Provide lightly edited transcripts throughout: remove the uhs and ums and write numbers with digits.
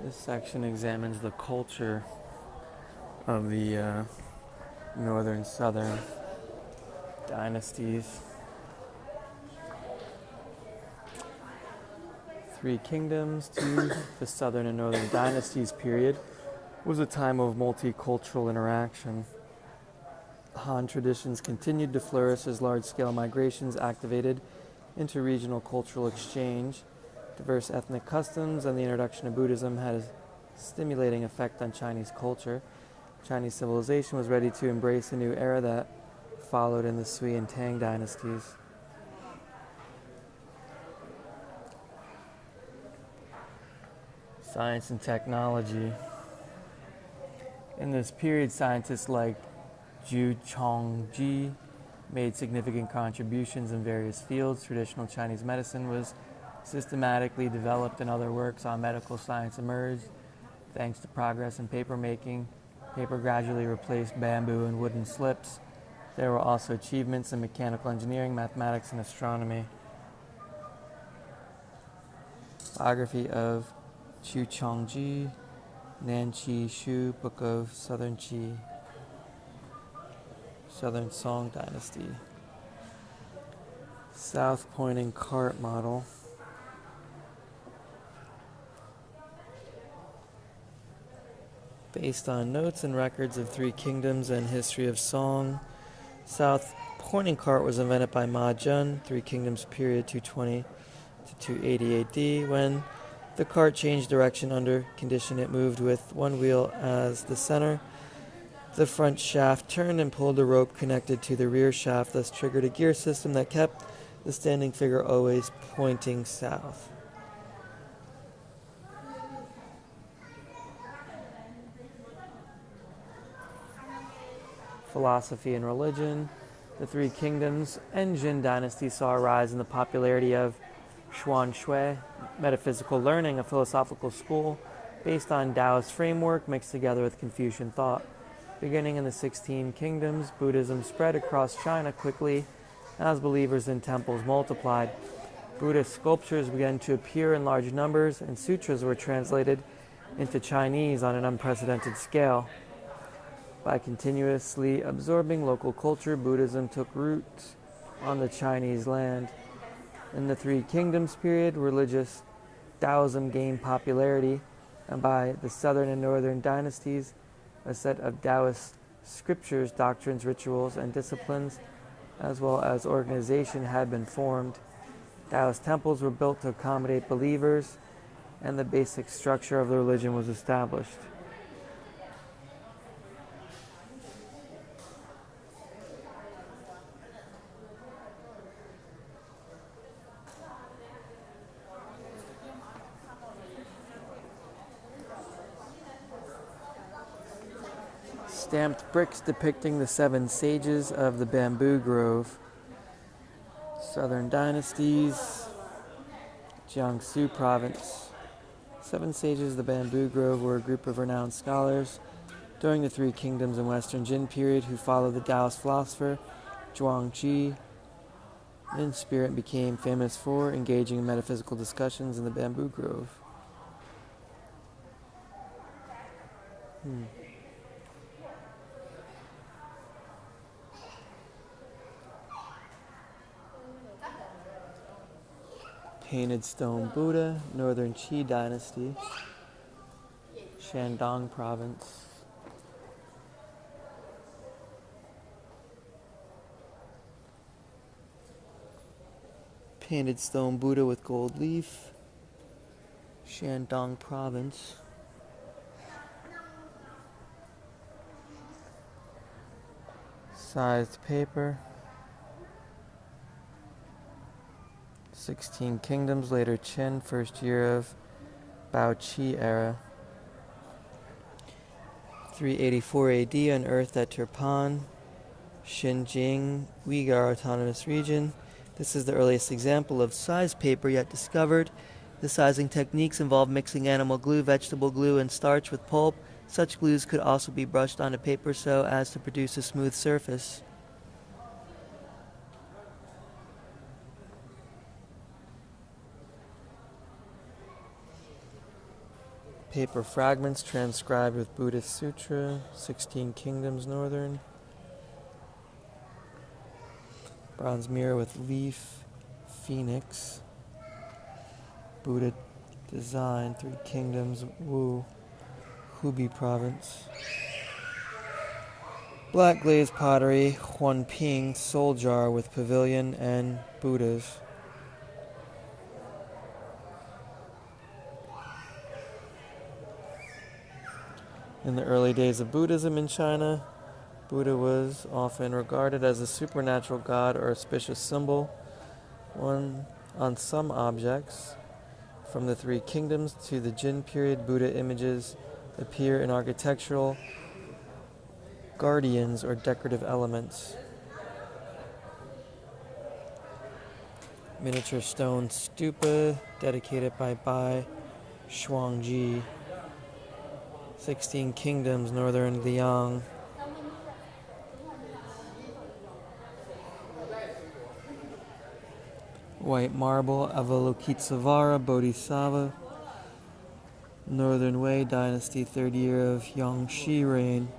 This section examines the culture of the northern southern dynasties. Three Kingdoms to the southern and northern dynasties period was a time of multicultural interaction. Han traditions continued to flourish as large-scale migrations activated interregional cultural exchange. Diverse ethnic customs and the introduction of Buddhism had a stimulating effect on Chinese culture. Chinese civilization was ready to embrace a new era that followed in the Sui and Tang dynasties. Science and technology. In this period, scientists like Zhu Chongji made significant contributions in various fields. Traditional Chinese medicine was systematically developed and other works on medical science emerged. Thanks to progress in paper making, paper gradually replaced bamboo and wooden slips. There were also achievements in mechanical engineering, mathematics, and astronomy. Biography of Zhu Chongji, Nanqi Shu, Book of Southern Qi, Southern Song Dynasty. South pointing cart model. Based on notes and records of Three Kingdoms and history of song, south pointing cart was invented by Ma Jun, Three Kingdoms period 220 to 280 AD. When the cart changed direction under condition, it moved with one wheel as the center. The front shaft turned and pulled a rope connected to the rear shaft, thus triggered a gear system that kept the standing figure always pointing south. Philosophy and religion. The Three Kingdoms and Jin dynasty saw a rise in the popularity of Xuanshui, metaphysical learning, a philosophical school based on Taoist framework mixed together with Confucian thought. Beginning in the 16 Kingdoms, Buddhism spread across China quickly as believers in temples multiplied. Buddhist sculptures began to appear in large numbers, and sutras were translated into Chinese on an unprecedented scale. By continuously absorbing local culture, Buddhism took root on the Chinese land. In the Three Kingdoms period, religious Taoism gained popularity, and by the southern and northern dynasties, a set of Taoist scriptures, doctrines, rituals, and disciplines, as well as organization, had been formed. Taoist temples were built to accommodate believers, and the basic structure of the religion was established. Stamped bricks depicting the 7 sages of the bamboo grove. Southern dynasties. Jiangsu province. 7 sages of the bamboo grove were a group of renowned scholars during the Three Kingdoms and Western Jin period who followed the Taoist philosopher Zhuangzi. In spirit became famous for engaging in metaphysical discussions in the bamboo grove. Painted stone Buddha, Northern Qi dynasty, Shandong province. Painted stone Buddha with gold leaf, Shandong province. Sized paper. 16 Kingdoms, later Qin, first year of Baoqi era. 384 AD, unearthed at Turpan, Xinjiang, Uyghur Autonomous Region. This is the earliest example of sized paper yet discovered. The sizing techniques involve mixing animal glue, vegetable glue, and starch with pulp. Such glues could also be brushed onto paper so as to produce a smooth surface. Paper fragments transcribed with Buddhist Sutra, 16 Kingdoms Northern. Bronze mirror with leaf, phoenix. Buddha design, 3 Kingdoms, Wu, Hubei province. Black glazed pottery, Huanping, soul jar with pavilion and Buddhas. In the early days of Buddhism in China, Buddha was often regarded as a supernatural god or auspicious symbol. On some objects, from the 3 Kingdoms to the Jin period, Buddha images appear in architectural guardians or decorative elements. Miniature stone stupa dedicated by Bai Shuangji, 16 Kingdoms, Northern Liang. White marble, Avalokitesvara Bodhisattva, Northern Wei Dynasty, 3rd year of Yangshi reign,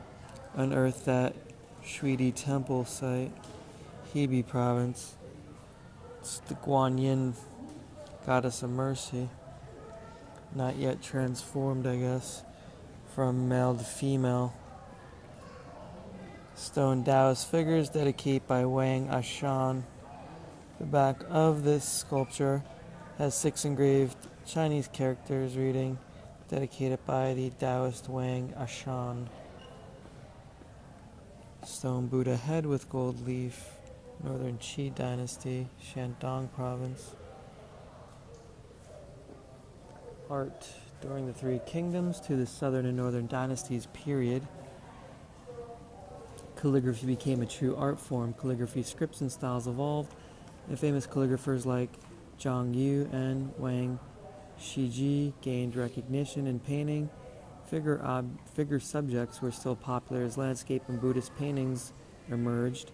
unearthed at Shuidi Temple site, Hebei province. It's the Guanyin goddess of mercy, not yet transformed, I guess, from male to female. Stone Taoist figures dedicated by Wang Ashan. The back of this sculpture has 6 engraved Chinese characters reading, dedicated by the Taoist Wang Ashan. Stone Buddha head with gold leaf, Northern Qi Dynasty, Shandong province. Art during the 3 Kingdoms to the Southern and Northern Dynasties period. Calligraphy became a true art form. Calligraphy scripts and styles evolved, and famous calligraphers like Zhang Yu and Wang Shiji gained recognition in painting. Figure subjects were still popular as landscape and Buddhist paintings emerged.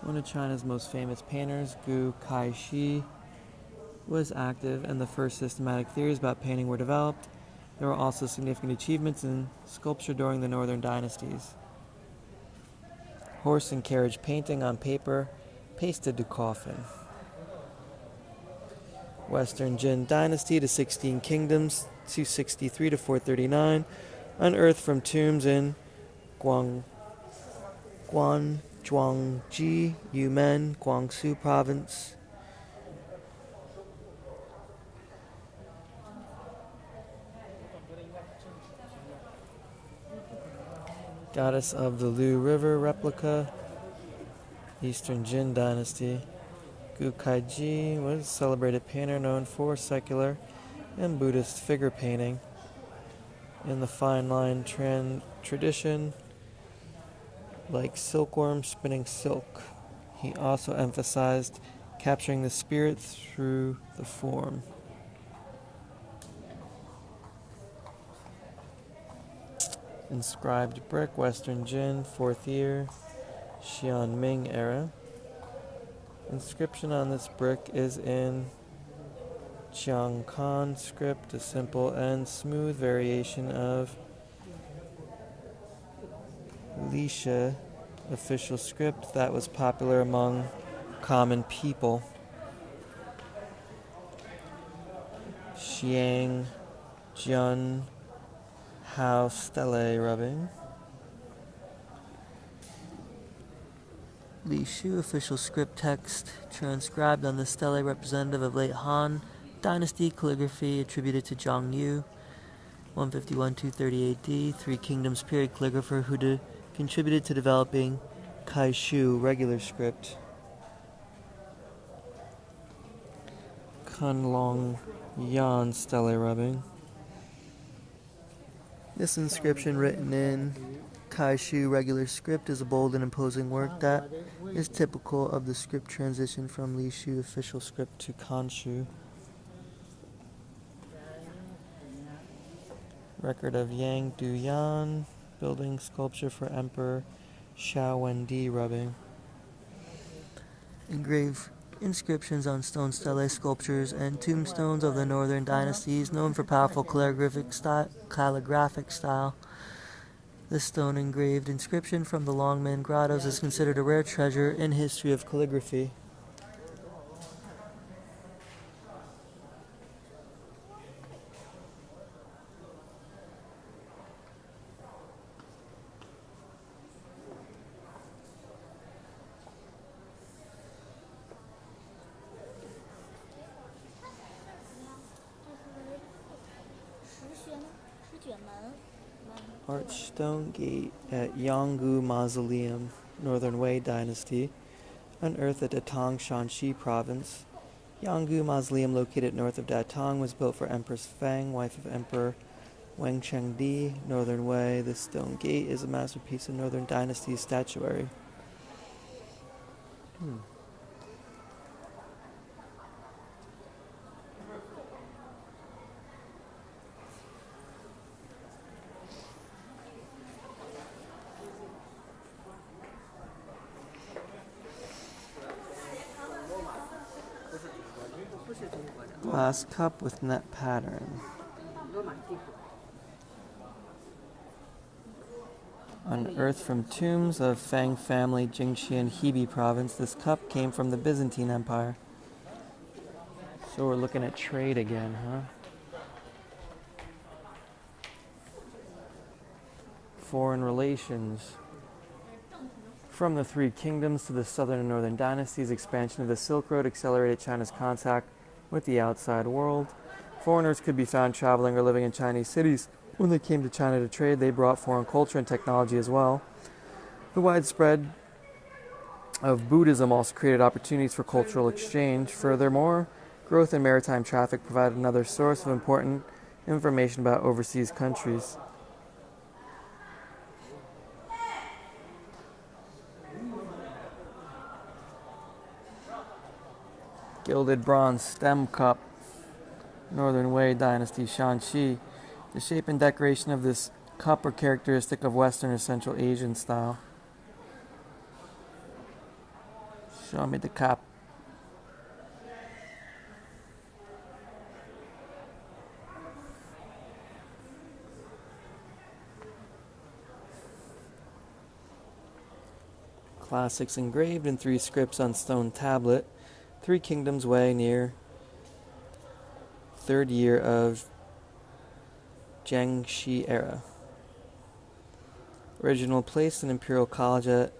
One of China's most famous painters, Gu Kaishi, was active, and the first systematic theories about painting were developed. There were also significant achievements in sculpture during the northern dynasties. Horse and carriage painting on paper, pasted to coffin. Western Jin Dynasty to 16 Kingdoms, 263 to 439, unearthed from tombs in Guangzhongji, Yumen, Guangsu province. Goddess of the Lu River replica, Eastern Jin Dynasty. Gu Kaiji was a celebrated painter known for secular and Buddhist figure painting. In the fine line tradition, like silkworm spinning silk, he also emphasized capturing the spirit through the form. Inscribed brick, Western Jin, 4th year, Xian Ming era. Inscription on this brick is in Qiangkan script, a simple and smooth variation of Lisha official script that was popular among common people. Xiang Jian Hao stele rubbing. Li Shu official script text transcribed on the stele representative of late Han Dynasty calligraphy attributed to Zhang Yu, 151-230 AD, 3 Kingdoms period calligrapher who contributed to developing Kai Shu regular script. Kunlong Yan stele rubbing. This inscription, written in Kai Shu regular script, is a bold and imposing work that is typical of the script transition from Li Shu official script to Kanshu. Record of Yang Duyan building sculpture for Emperor Xiao Wendi rubbing. Engraved inscriptions on stone stele sculptures, and tombstones of the northern dynasties, known for powerful calligraphic style. This stone engraved inscription from the Longmen Grottos is considered a rare treasure in history of calligraphy. Arched stone gate at Yanggu Mausoleum, Northern Wei Dynasty, unearthed at Datong, Shanxi Province. Yanggu Mausoleum, located north of Datong, was built for Empress Feng, wife of Emperor Wangchengdi, Northern Wei. This stone gate is a masterpiece of Northern Dynasty statuary. Glass cup with net pattern. Unearthed from tombs of Fang family, Jingxian, Hebei province, this cup came from the Byzantine Empire. So we're looking at trade again, huh? Foreign relations. From the Three Kingdoms to the southern and northern dynasties, expansion of the Silk Road accelerated China's contact with the outside world. Foreigners could be found traveling or living in Chinese cities. When they came to China to trade, they brought foreign culture and technology as well. The widespread of Buddhism also created opportunities for cultural exchange. Furthermore, growth in maritime traffic provided another source of important information about overseas countries. Gilded bronze stem cup, Northern Wei Dynasty, Shanxi. The shape and decoration of this cup are characteristic of Western or Central Asian style. Show me the cup. Classics engraved in 3 scripts on stone tablet. Three Kingdoms Way, near 3rd year of Jiangxi era. Original placed in Imperial College at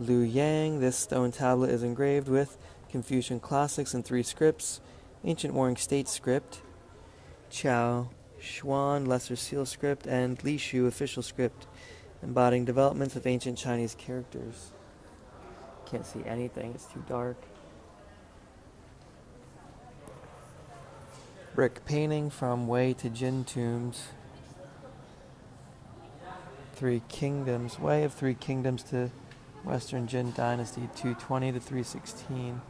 Luoyang. This stone tablet is engraved with Confucian classics in 3 scripts: Ancient Warring State script, Chao Xuan Lesser Seal script, and Li Shu official script, embodying developments of ancient Chinese characters. Can't see anything, it's too dark. Brick painting from Wei to Jin tombs. 3 Kingdoms, Way of 3 Kingdoms to Western Jin Dynasty, 220 to 316.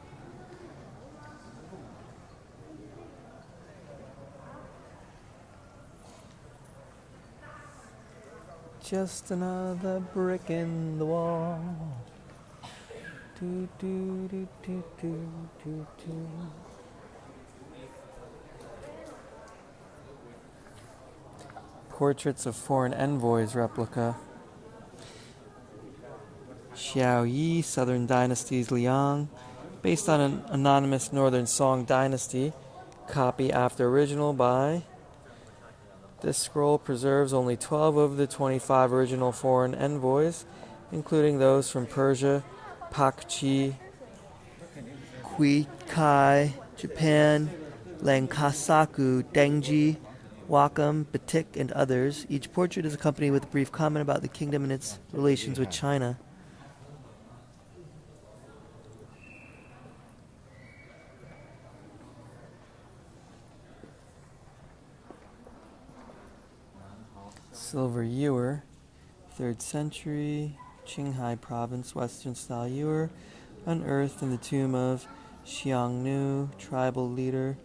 Just another brick in the wall. Do, do, do, do, do, do, do. Portraits of foreign envoys replica. Xiao Yi, Southern Dynasty's Liang, based on an anonymous Northern Song dynasty, copy after original by. This scroll preserves only 12 of the 25 original foreign envoys, including those from Persia, Pakchi, Kui Kai, Japan, Langkasaku, Dengji, Wakam, Batik, and others. Each portrait is accompanied with a brief comment about the kingdom and its relations with China. Silver ewer, 3rd century, Qinghai province, Western style ewer, unearthed in the tomb of Xiangnu, tribal leader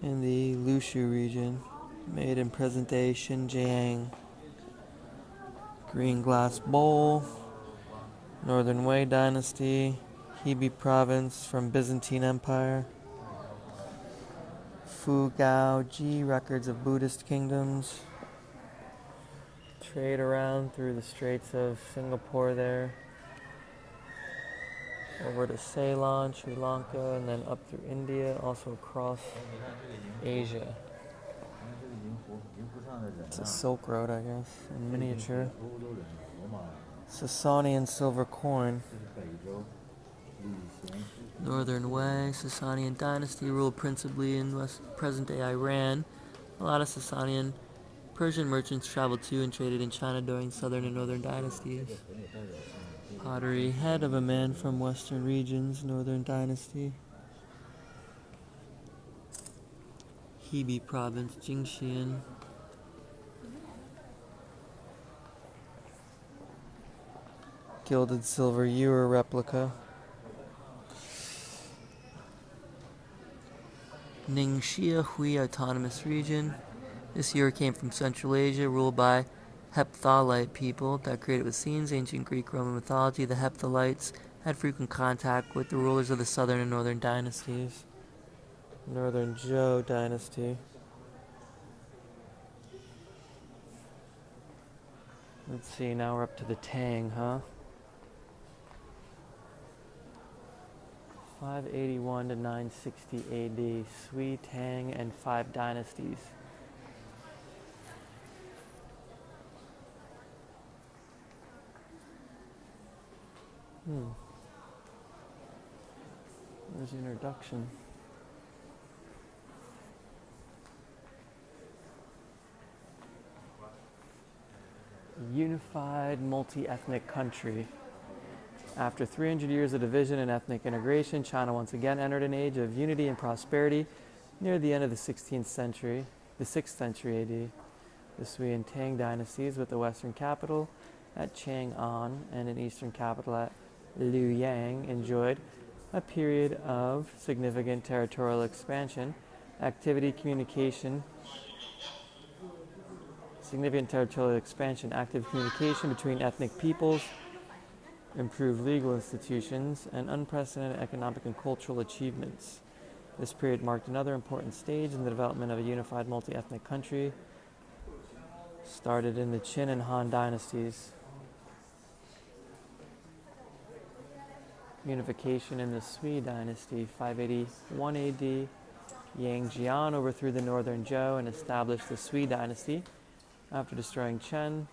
in the Lushu region, made in present-day Xinjiang. Green glass bowl, Northern Wei Dynasty, Hebei province from Byzantine Empire. Fugaoji, records of Buddhist kingdoms. Trade around through the Straits of Singapore there. Over to Ceylon, Sri Lanka, and then up through India, also across Asia. It's a Silk Road, I guess, in miniature. Sasanian silver coin. Northern Wei, Sasanian dynasty ruled principally in present-day Iran. A lot of Sasanian Persian merchants traveled to and traded in China during southern and northern dynasties. Pottery, head of a man from western regions, northern dynasty. Hebei province, Jingxian. Gilded silver ewer replica. Ningxia Hui Autonomous Region. This ewer came from Central Asia, ruled by Hepthalite people, decorated with scenes, ancient Greek Roman mythology. The Hepthalites had frequent contact with the rulers of the southern and northern dynasties. Northern Zhou dynasty. Let's see, now we're up to the Tang, huh? 581 to 960 AD, Sui, Tang, and 5 dynasties. There's the introduction. Unified multi-ethnic country. After 300 years of division and ethnic integration, China once again entered an age of unity and prosperity near the end of the 6th century AD. The Sui and Tang dynasties, with the western capital at Chang'an and an eastern capital at Luoyang, enjoyed a period of significant territorial expansion, active communication between ethnic peoples, improved legal institutions, and unprecedented economic and cultural achievements. This period marked another important stage in the development of a unified multi-ethnic country, started in the Qin and Han dynasties. Unification in the Sui dynasty, 581 AD. Yang Jian overthrew the northern Zhou and established the Sui dynasty after destroying Chen,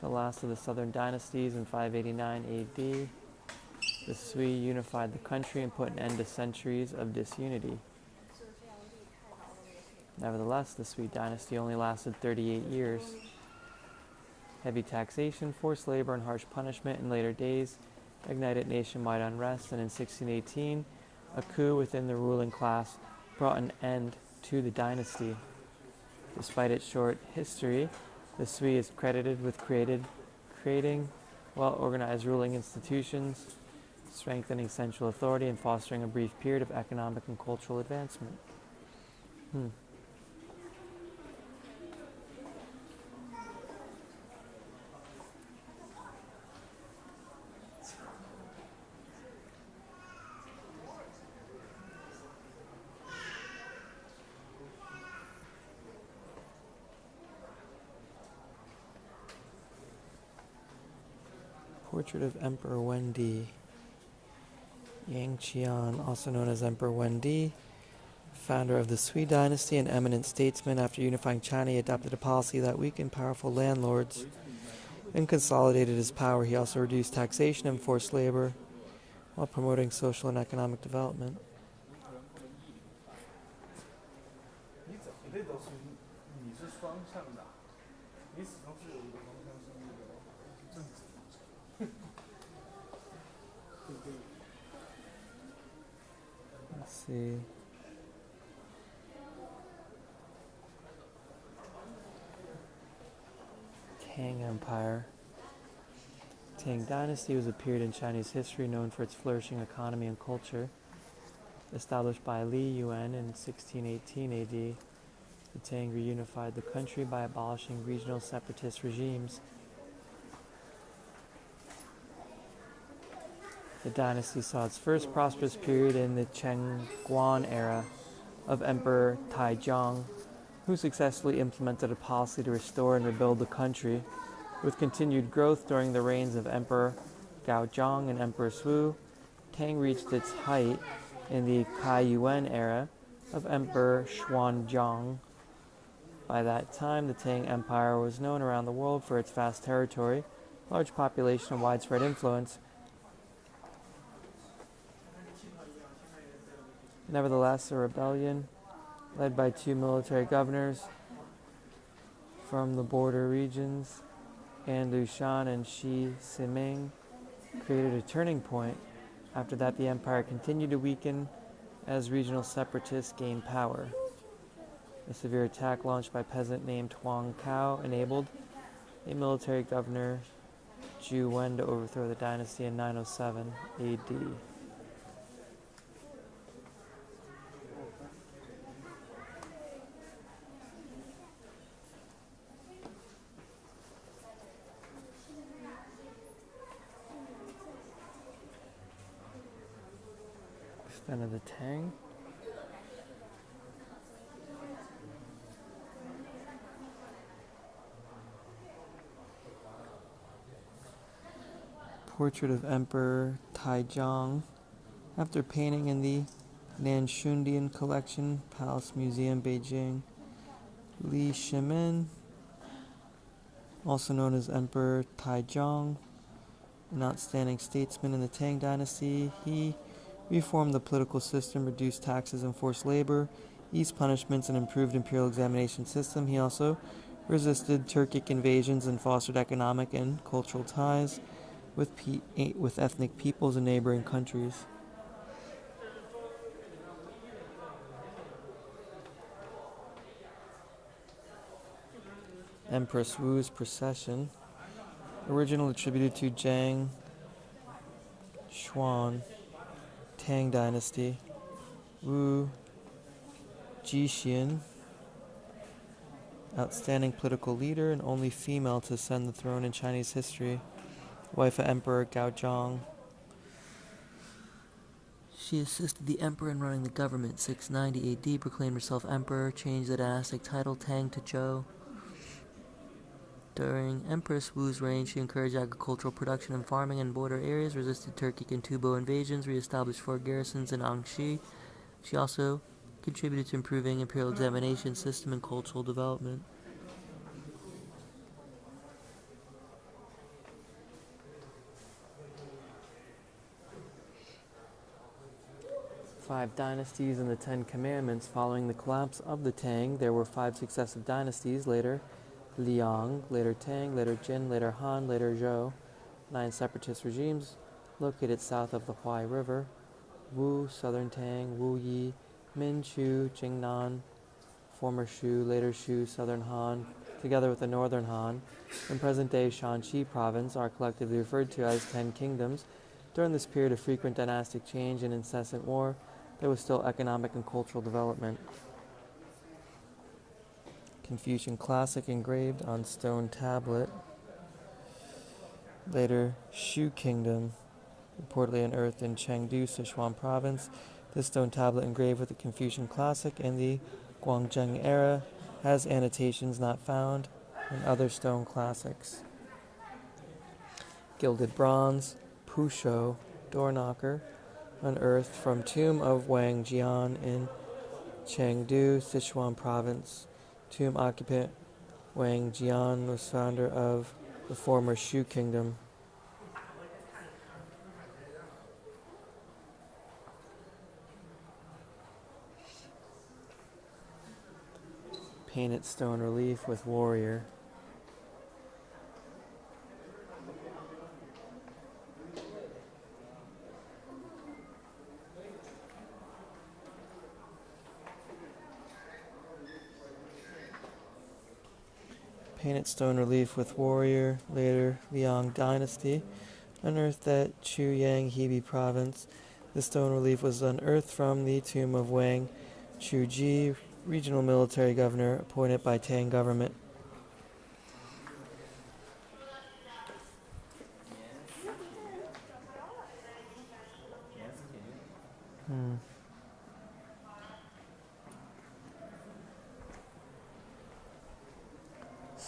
the last of the southern dynasties, in 589 AD. The Sui unified the country and put an end to centuries of disunity. Nevertheless, the Sui dynasty only lasted 38 years. Heavy taxation, forced labor, and harsh punishment in later days ignited nationwide unrest, and in 1618, a coup within the ruling class brought an end to the dynasty. Despite its short history, the Sui is credited with creating well-organized ruling institutions, strengthening central authority, and fostering a brief period of economic and cultural advancement. Portrait of Emperor Wendi. Yang Qian, also known as Emperor Wendi, founder of the Sui dynasty and eminent statesman. After unifying China, he adopted a policy that weakened powerful landlords and consolidated his power. He also reduced taxation and forced labor while promoting social and economic development. Let's see. Tang Empire. Tang Dynasty was a period in Chinese history known for its flourishing economy and culture. Established by Li Yuan in 1618 AD, the Tang reunified the country by abolishing regional separatist regimes. The dynasty saw its first prosperous period in the Chengguan era of Emperor Taizong, who successfully implemented a policy to restore and rebuild the country, with continued growth during the reigns of Emperor Gaozong and Empress Wu. Tang reached its height in the Kaiyuan era of Emperor Xuanzang. By that time, the Tang Empire was known around the world for its vast territory, large population, and widespread influence. Nevertheless, a rebellion, led by two military governors from the border regions, An Lushan and Shi Siming, created a turning point. After that, the empire continued to weaken as regional separatists gained power. A severe attack launched by a peasant named Huang Cao enabled a military governor, Zhu Wen, to overthrow the dynasty in 907 AD. Extent of the Tang. Portrait of Emperor Taizong. After painting in the Nanshundian Collection, Palace Museum, Beijing, Li Shimin, also known as Emperor Taizong, an outstanding statesman in the Tang dynasty, he reformed the political system, reduced taxes and forced labor, eased punishments, and improved imperial examination system. He also resisted Turkic invasions and fostered economic and cultural ties with ethnic peoples in neighboring countries. Empress Wu's procession, originally attributed to Zhang Xuan, Tang dynasty, Wu Jixian, outstanding political leader and only female to ascend the throne in Chinese history, wife of Emperor Gaozong. She assisted the emperor in running the government. 690 AD, proclaimed herself emperor, changed the dynastic title Tang to Zhou. During Empress Wu's reign, she encouraged agricultural production and farming in border areas, resisted Turkic and Tubo invasions, re-established fort garrisons in Anxi. She also contributed to improving imperial examination system and cultural development. Five dynasties and the 10 Commandments. Following the collapse of the Tang, there were 5 successive dynasties, later Liang, later Tang, later Jin, later Han, later Zhou. 9 separatist regimes located south of the Huai River: Wu, Southern Tang, Wu Yi, Min, Chu, Jingnan, former Shu, later Shu, Southern Han, together with the Northern Han, in present-day Shanxi province, are collectively referred to as 10 kingdoms. During this period of frequent dynastic change and incessant war, there was still economic and cultural development. Confucian classic engraved on stone tablet. Later Shu Kingdom, reportedly unearthed in Chengdu, Sichuan province. This stone tablet engraved with the Confucian classic in the Guangzheng era has annotations not found in other stone classics. Gilded bronze, Pusho, door knocker, unearthed from tomb of Wang Jian in Chengdu, Sichuan province. Tomb occupant Wang Jian was founder of the former Shu Kingdom. Painted stone relief with warrior. Painted stone relief with warrior, later Liang dynasty, unearthed at Chuyang, Hebei province. The stone relief was unearthed from the tomb of Wang Chuji, regional military governor appointed by Tang government.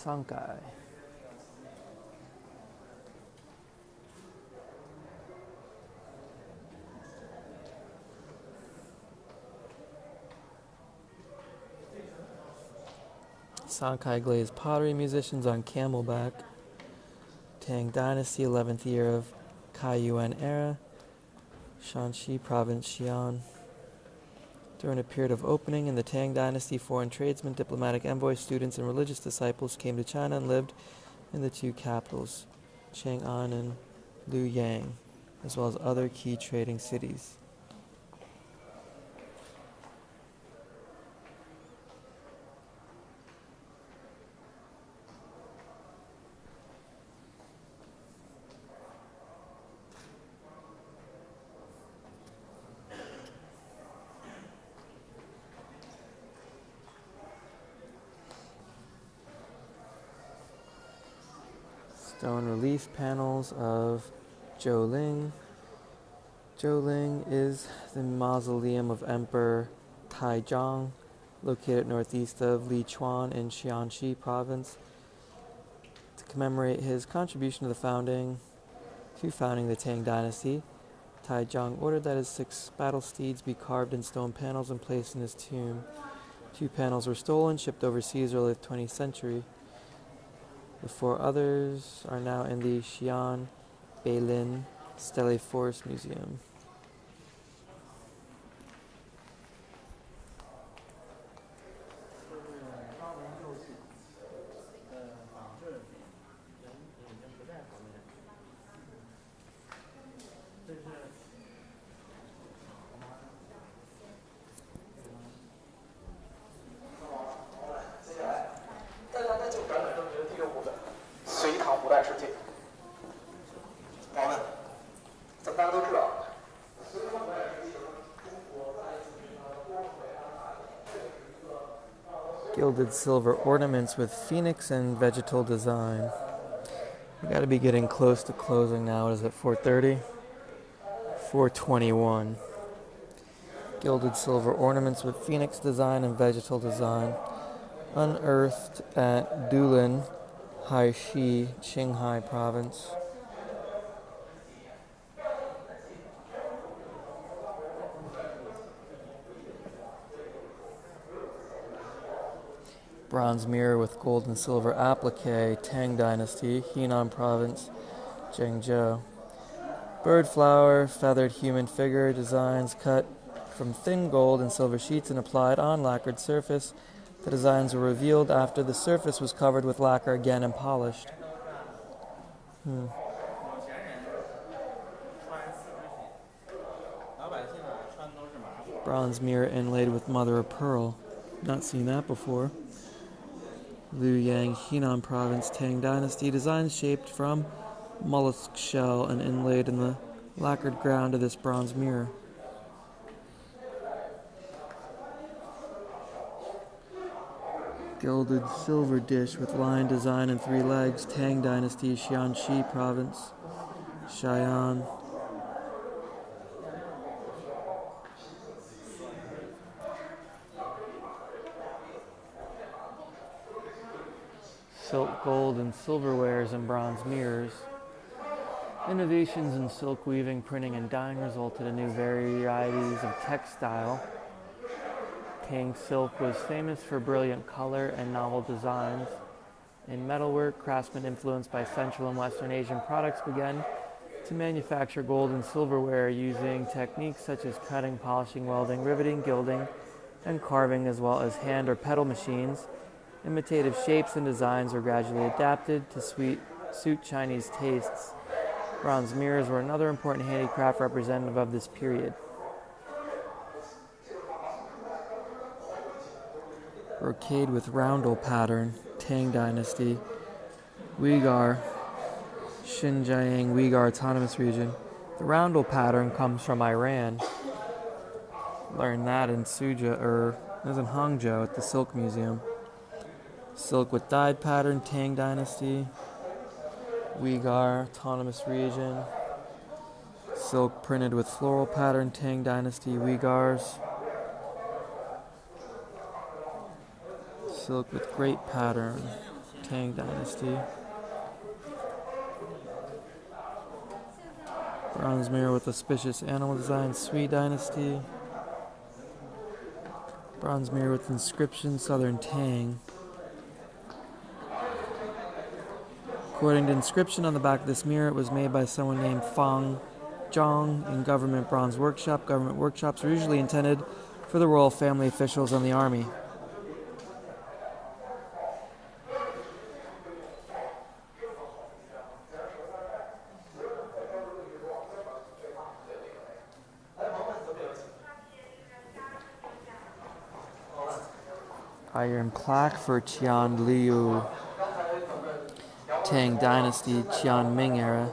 Sankai. Sankai glazed pottery, musicians on camelback. Tang Dynasty, 11th year of Kaiyuan era. Shanxi Province, Xi'an. During a period of opening in the Tang Dynasty, foreign tradesmen, diplomatic envoys, students, and religious disciples came to China and lived in the two capitals, Chang'an and Luoyang, as well as other key trading cities. Stone relief panels of Zhouling. Zhouling is the mausoleum of Emperor Taizong, located northeast of Lichuan in Xianxi province. To commemorate his contribution to founding the Tang Dynasty, Taizong ordered that his 6 battle steeds be carved in stone panels and placed in his tomb. 2 panels were stolen, shipped overseas early 20th century. The 4 others are now in the Xi'an Beilin Stele Forest Museum. Gilded silver ornaments with phoenix and vegetal design. We gotta be getting close to closing now. What is it, 4:30? 4:21. Gilded silver ornaments with phoenix design and vegetal design. Unearthed at Dulin, Haishi, Qinghai province. Bronze mirror with gold and silver applique, Tang Dynasty, Henan province, Zhengzhou. Bird flower, feathered human figure, designs cut from thin gold and silver sheets and applied on lacquered surface. The designs were revealed after the surface was covered with lacquer again and polished. Bronze mirror inlaid with mother of pearl. Not seen that before. Luoyang, Henan province, Tang Dynasty. Designs shaped from mollusk shell and inlaid in the lacquered ground of this bronze mirror. Gilded silver dish with lion design and 3 legs, Tang Dynasty, Xianxi province, Xi'an. Silk, gold, and silverwares and bronze mirrors. Innovations in silk weaving, printing, and dyeing resulted in new varieties of textile. Tang silk was famous for brilliant color and novel designs. In metalwork, craftsmen influenced by Central and Western Asian products began to manufacture gold and silverware using techniques such as cutting, polishing, welding, riveting, gilding, and carving, as well as hand or pedal machines. Imitative shapes and designs were gradually adapted to suit Chinese tastes. Bronze mirrors were another important handicraft representative of this period. Brocade with roundel pattern, Tang Dynasty, Uyghur, Xinjiang Uyghur Autonomous Region. The roundel pattern comes from Iran. Learned that in it was in Hangzhou at the Silk Museum. Silk with dyed pattern, Tang Dynasty, Uyghur Autonomous Region. Silk printed with floral pattern, Tang Dynasty, Uyghurs. Silk with grape pattern, Tang Dynasty. Bronze mirror with auspicious animal design, Sui Dynasty. Bronze mirror with inscription, Southern Tang. According to inscription on the back of this mirror, it was made by someone named Fang Zhang in government bronze workshop. Government workshops were usually intended for the royal family officials and the army. Iron plaque for Qian Liu, Tang Dynasty, Qian Ming era.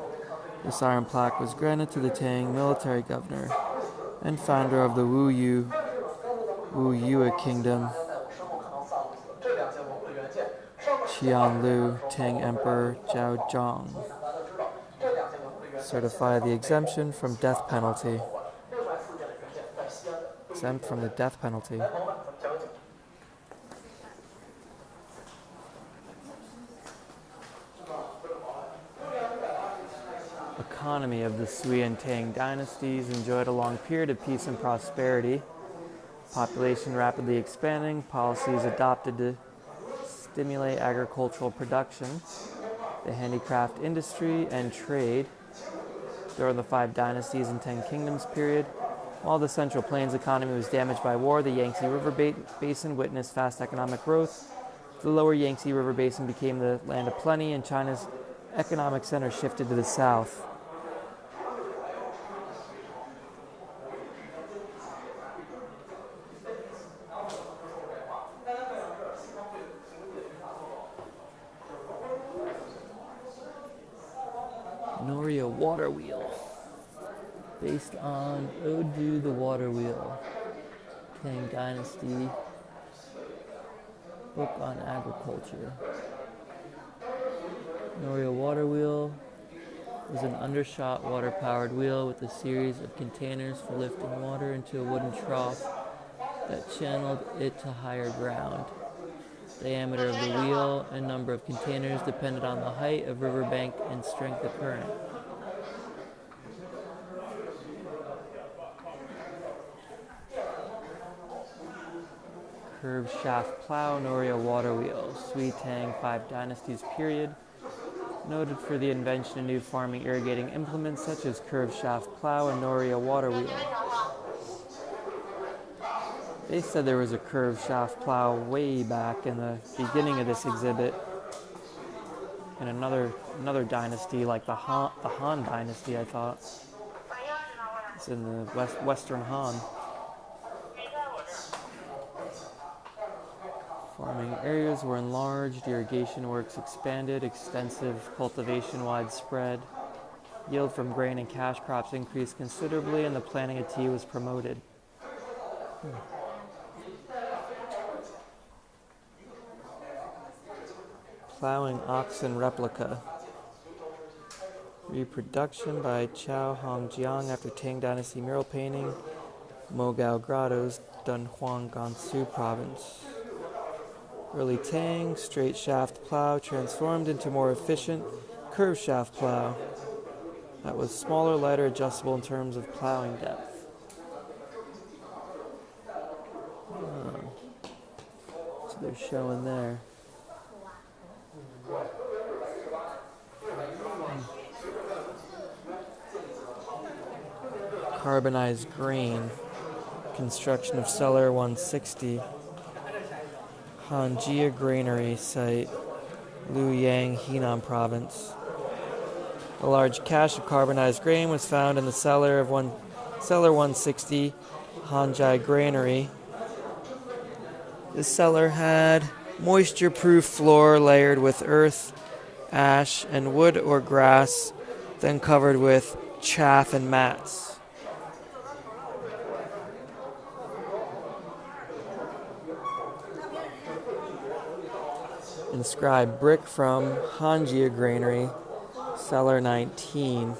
This iron plaque was granted to the Tang military governor and founder of the Wu Yue Kingdom, Qian Lu, Tang Emperor Zhao Zhang. Certify the exemption from death penalty. Exempt from the death penalty. Economy of the Sui and Tang dynasties enjoyed a long period of peace and prosperity. Population rapidly expanding, policies adopted to stimulate agricultural production, the handicraft industry, and trade. During the 5 dynasties and 10 kingdoms period, while the Central Plains economy was damaged by war, the Yangtze River Basin witnessed fast economic growth. The lower Yangtze River Basin became the land of plenty, and China's economic center shifted to the south. Noria water wheel, based on Odu the water wheel, Tang Dynasty, book on agriculture. Noria water wheel was an undershot water-powered wheel with a series of containers for lifting water into a wooden trough that channeled it to higher ground. Diameter of the wheel and number of containers depended on the height of riverbank and strength of current. Curved shaft plow, Noria water wheel, Sui Tang 5 dynasties period. Noted for the invention of new farming irrigating implements such as curved shaft plow and Noria water wheel. They said there was a curved shaft plow way back in the beginning of this exhibit in another dynasty, like the Han dynasty, I thought. It's in the Western Han. Farming areas were enlarged, irrigation works expanded, extensive cultivation widespread. Yield from grain and cash crops increased considerably, and the planting of tea was promoted. Plowing oxen replica. Reproduction by Chao Hongjiang after Tang Dynasty mural painting. Mogao Grottos, Dunhuang, Gansu Province. Early Tang, straight shaft plow transformed into more efficient curved shaft plow that was smaller, lighter, adjustable in terms of plowing depth. So they're showing there. Carbonized grain, construction of cellar 160. Hanjia Granary Site, Luoyang, Henan Province. A large cache of carbonized grain was found in the cellar 160, Hanjia Granary. This cellar had moisture-proof floor layered with earth, ash, and wood or grass, then covered with chaff and mats. Inscribed brick from Hanjia Granary, cellar 19,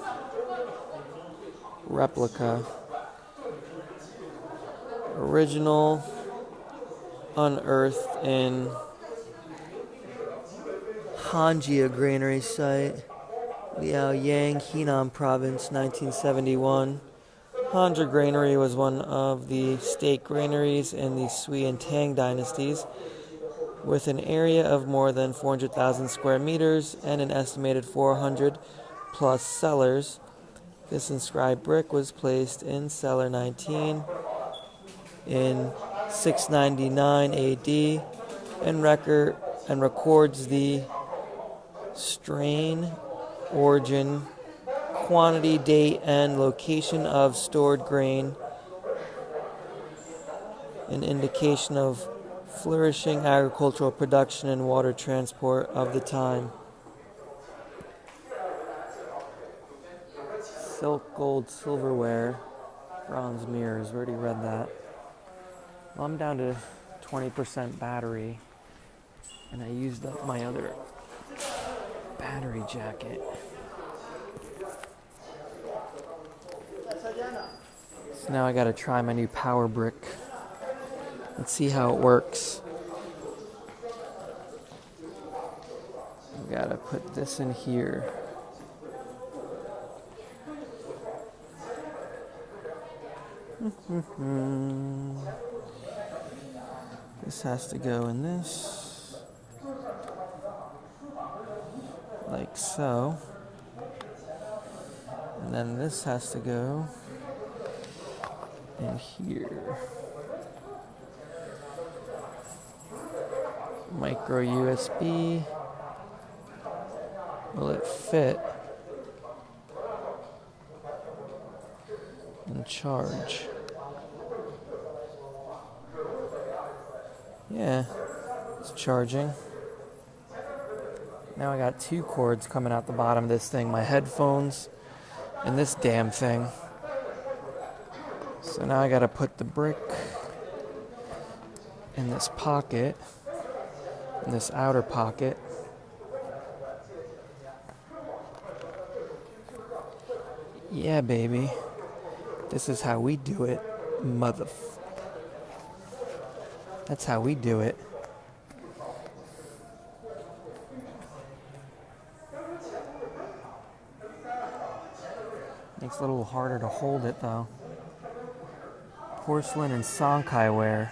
replica, original, unearthed in Hanjia Granary Site, Liaoyang, Henan Province, 1971. Hanja Granary was one of the state granaries in the Sui and Tang dynasties, with an area of more than 400,000 square meters and an estimated 400 plus cellars. This inscribed brick was placed in cellar 19 in 699 AD and records the strain, origin, quantity, date, and location of stored grain, an indication of flourishing agricultural production and water transport of the time. Silk, gold, silverware, bronze mirrors. We already read that. Well, I'm down to 20% battery, and I used up my other battery jacket. So now I gotta try my new power brick. Let's see how it works. We gotta put this in here. This has to go in this, like so. And then this has to go in here. Micro USB. Will it fit and charge? Yeah, it's charging. Now I got two cords coming out the bottom of this thing, my headphones and this damn thing. So now I gotta put the brick in this pocket, in this outer pocket. Yeah, baby. This is how we do it, That's how we do it. Makes it a little harder to hold it, though. Porcelain and Sonkai ware.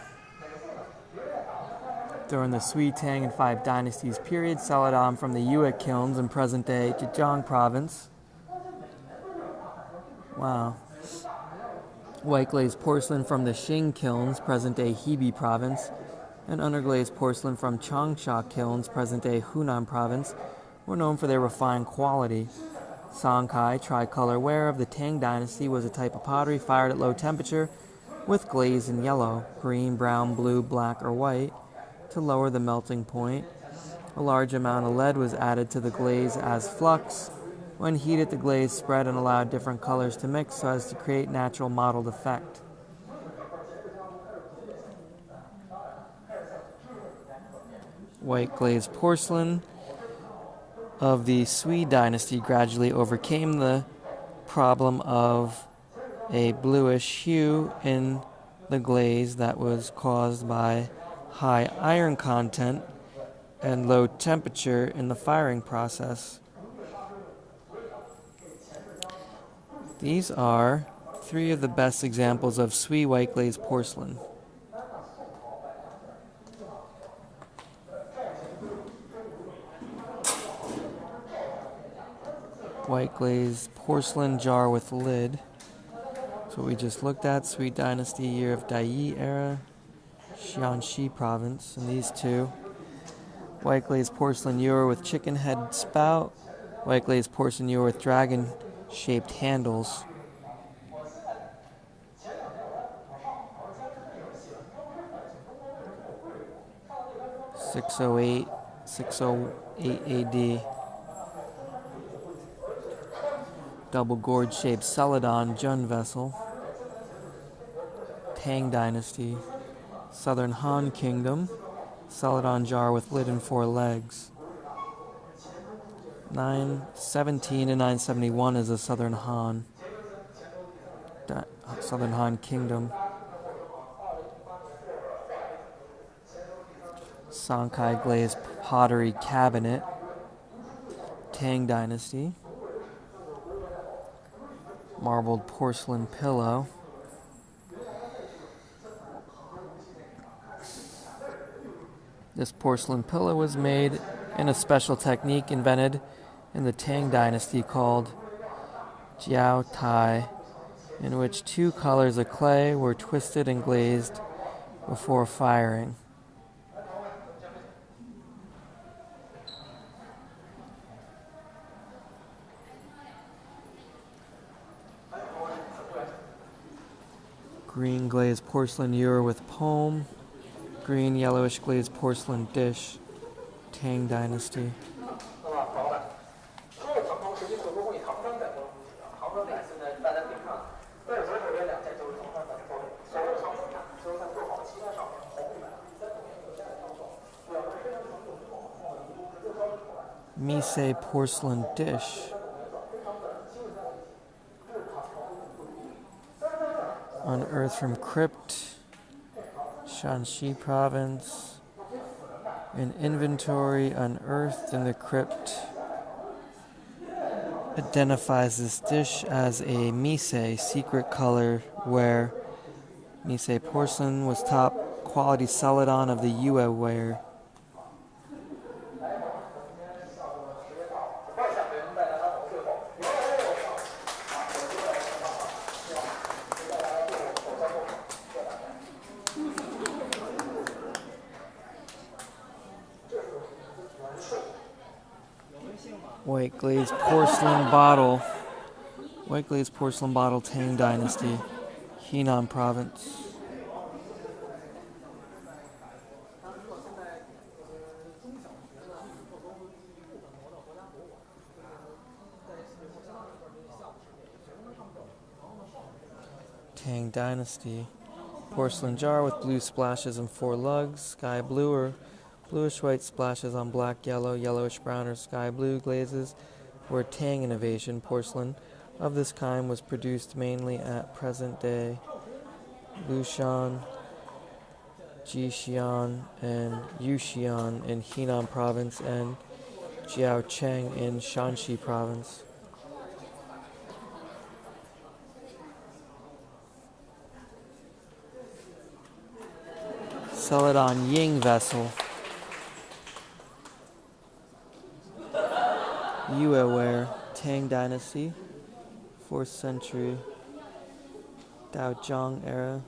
During the Sui, Tang, and Five Dynasties period, celadon from the Yue kilns in present-day Zhejiang province. Wow. White glazed porcelain from the Xing kilns, present-day Hebei province, and underglazed porcelain from Changsha kilns, present-day Hunan province, were known for their refined quality. Sonkai, tricolor ware of the Tang dynasty, was a type of pottery fired at low temperature with glaze in yellow, green, brown, blue, black, or white to lower the melting point. A large amount of lead was added to the glaze as flux. When heated, the glaze spread and allowed different colors to mix so as to create natural mottled effect. White glazed porcelain of the Sui dynasty gradually overcame the problem of a bluish hue in the glaze that was caused by high iron content and low temperature in the firing process. These are three of the best examples of Sui white glazed porcelain. White glazed porcelain jar with lid. That's what we just looked at. Sui dynasty, year of Dai era, Xianxi province. And these two. White glazed porcelain ewer with chicken head spout. White glazed porcelain ewer with dragon shaped handles. (608 AD). Double gourd shaped celadon Jun vessel. Tang dynasty. Southern Han kingdom. Celadon jar with lid and 4 legs. 917 to 971 is a Southern Han. Southern Han kingdom. Sonkai glazed pottery cabinet. Tang Dynasty. Marbled porcelain pillow. This porcelain pillow was made in a special technique invented in the Tang Dynasty called Jiao Tai, in which two colors of clay were twisted and glazed before firing. Green glazed porcelain ewer with palm. Green yellowish glazed porcelain dish. Tang Dynasty. Mise porcelain dish. Unearthed from crypt, Shanxi province. An inventory unearthed in the crypt identifies this dish as a mise secret color ware. Mise porcelain was top quality celadon of the Yue ware. White glazed porcelain bottle. White glazed porcelain bottle, Tang Dynasty, Henan province. Tang Dynasty. Porcelain jar with blue splashes and 4 lugs, sky blue or bluish white splashes on black, yellow, yellowish brown, or sky blue glazes were Tang innovation. Porcelain of this kind was produced mainly at present-day Lushan, Jixian, and Yuxian in Henan province and Jiaocheng in Shanxi province. Celadon Ying vessel. Yue ware, Tang Dynasty, 4th century, Daozhang era,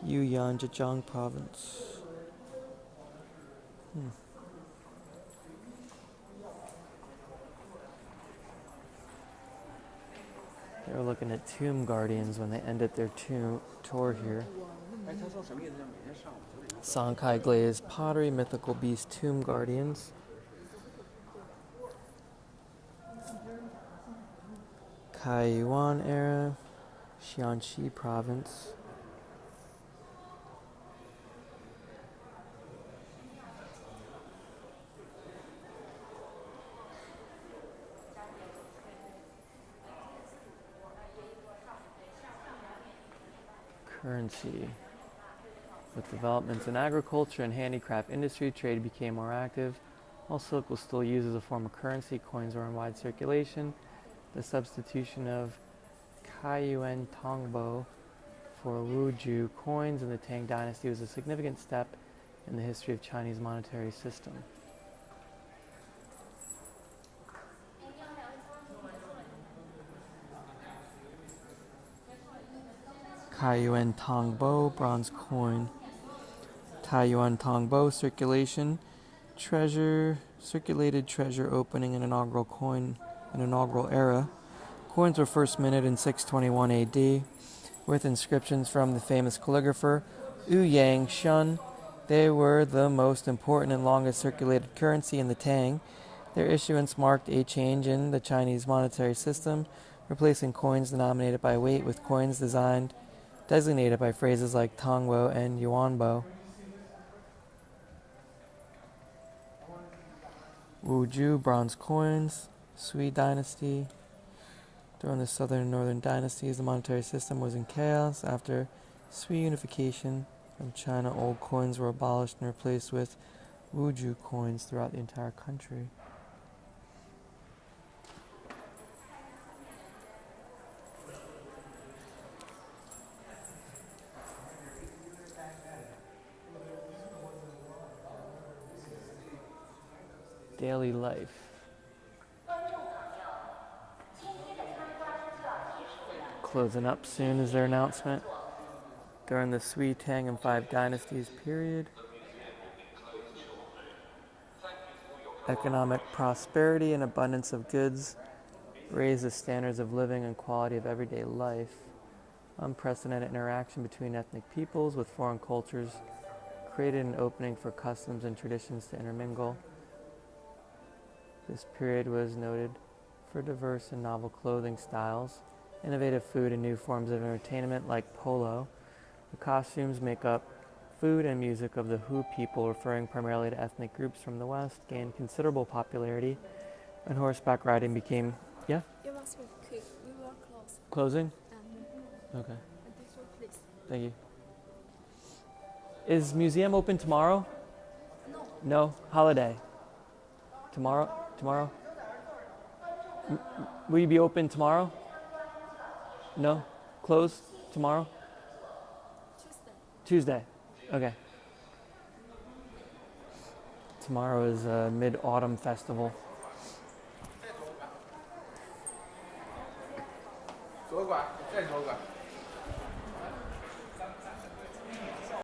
Yuyuan, Zhejiang province. They were looking at tomb guardians when they ended their tour here. Sankai glazed pottery, mythical beast tomb guardians. Kaiyuan era, Xianxi province. Currency. With developments in agriculture and handicraft industry, trade became more active. While silk was still used as a form of currency, coins were in wide circulation. The substitution of Kaiyuan Tongbo for Wuju coins in the Tang Dynasty was a significant step in the history of Chinese monetary system. Kaiyuan Tongbo bronze coin. Taiyuan Tongbo circulation circulated treasure opening an inaugural coin in inaugural era. Coins were first minted in 621 AD with inscriptions from the famous calligrapher Yu Yang Shun. They were the most important and longest circulated currency in the Tang. Their issuance marked a change in the Chinese monetary system, replacing coins denominated by weight with coins designated by phrases like Tongbo and Yuanbo. Wuju bronze coins, Sui dynasty. During the southern and northern dynasties, the monetary system was in chaos. After Sui unification from China, old coins were abolished and replaced with Wuju coins throughout the entire country. daily life. Closing up soon is their announcement. During the Sui, Tang, and Five Dynasties period, economic prosperity and abundance of goods raised the standards of living and quality of everyday life. Unprecedented interaction between ethnic peoples with foreign cultures created an opening for customs and traditions to intermingle. This period was noted for diverse and novel clothing styles, innovative food, and new forms of entertainment like polo. The costumes, makeup, food, and music of the Hu people, referring primarily to ethnic groups from the West, gained considerable popularity, and horseback riding became... Yeah? You must be quick. We will close. Closing? Okay. And this one, please. Thank you. Is museum open tomorrow? No. No? Holiday? Tomorrow? Tomorrow? Will you be open tomorrow? No? Closed tomorrow? Tuesday. Okay. Tomorrow is a Mid-Autumn Festival. 左拐，再左拐。